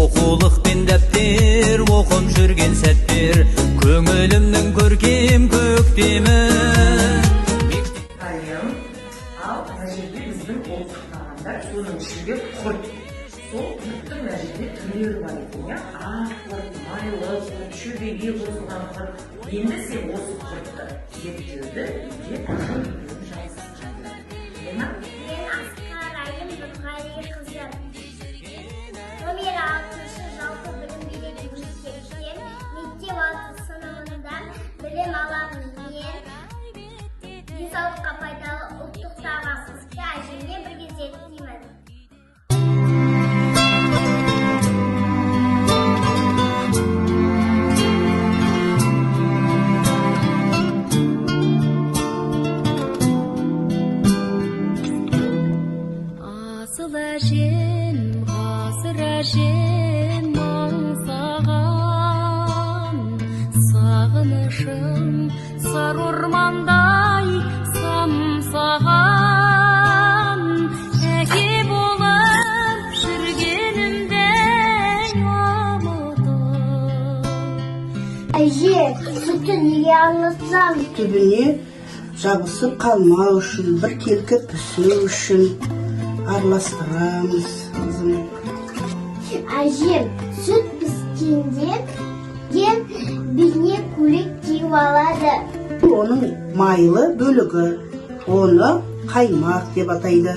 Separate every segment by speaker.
Speaker 1: Оқулықпен дәптер оқып жүрген сәттер, көңілімнің көркем көктемі.
Speaker 2: Ал мына жерде біздің оқытқандар соның ішінде құрт. Сол құрттың мына жерде түрлері бар екен, иә? Ақ құрт, майлы құрт, шөбеге қосылған құрт. Енді сен осы құртты зерттеуді үйде
Speaker 3: білім аламын мен. Денсаулыққа пайдалы ұлттық тағамымызды әжеммен бірге зерттеймін.
Speaker 4: Асыл әжем, ғасыр әжем, аңсаған сағынышым сары ормандай самсаған, әке болып жүргенімде ұмытып.
Speaker 3: Әже, сүтті неге арнатсам?
Speaker 5: Түбіне жабысып қалмау үшін, бір келкі пісу үшін араластырамыз қызым.
Speaker 3: Әжем, сүт піскенде бізне көйлек киіп алады.
Speaker 5: Оның майлы бөлігі, оны қаймақ деп атайды.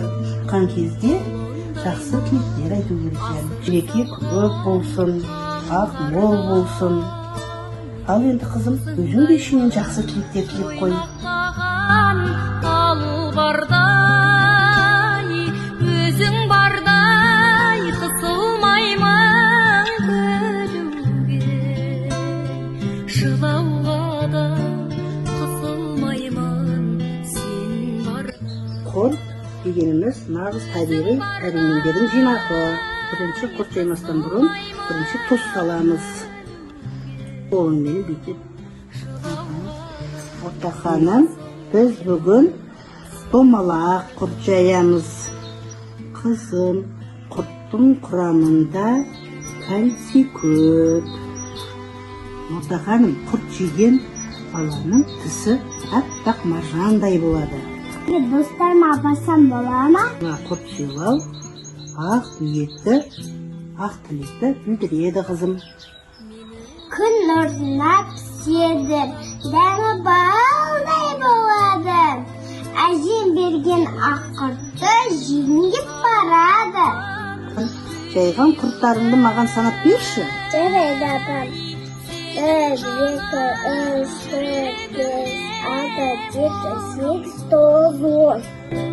Speaker 5: Қан кезде жақсы тілектер айту керек. Жеке көп болсын, ақ мол болсын. Ал енді қызым, өзің де ішінен жақсы тілектер тілеп қой.
Speaker 4: Өзің бардай қысылмаймын күлуге, жылауға да қысылмаймын сен бар.
Speaker 5: Құрт дегеніміз нағыз табиғи дәрумендердің жинағы. Бірінші құрт жаймастан бұрын бірінші тұз саламыз. Қолыңмен бүйтіп. Отақаным, біз бүгін домалақ құрт жаямыз. Қызым, құрттың құрамында кальций көп. Отағаным, құрт жеген баланың тісі аппақ маржандай болады.
Speaker 3: Достарыма апарсам бола ма?
Speaker 5: Құрт жеу ақ ниетті, ақ тілекті білдіреді қызым.
Speaker 3: Күн нұрына піседі, дәмі балдай болады. Әжем берген ақ құртты жеңіп барады.
Speaker 5: Жайған құрттарыңды маған санап берші.
Speaker 3: Жарайды апам. 1, 2, 3, 4, 5, 6, 7, 8, 9, 10.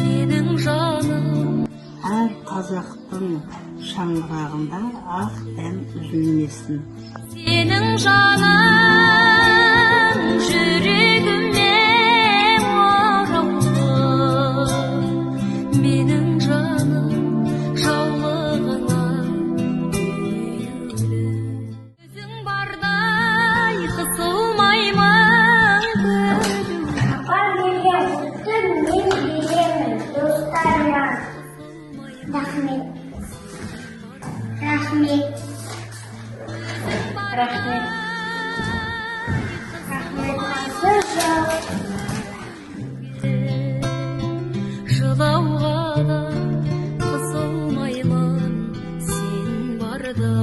Speaker 4: Менің жаным,
Speaker 5: Әр қазақтың шаңырағында ақ дәм үзілмесін.
Speaker 4: сенің жаның жүрегіме ораулы. Менің жаным жаулығына бүйілі. Өзің бардай қысылмаймын күлуге.
Speaker 3: Апам берген сүтті мен беремін достарыма. Рахмет. Рахмет. Рахмет.
Speaker 4: Жылауға да қысылмаймын сен барда.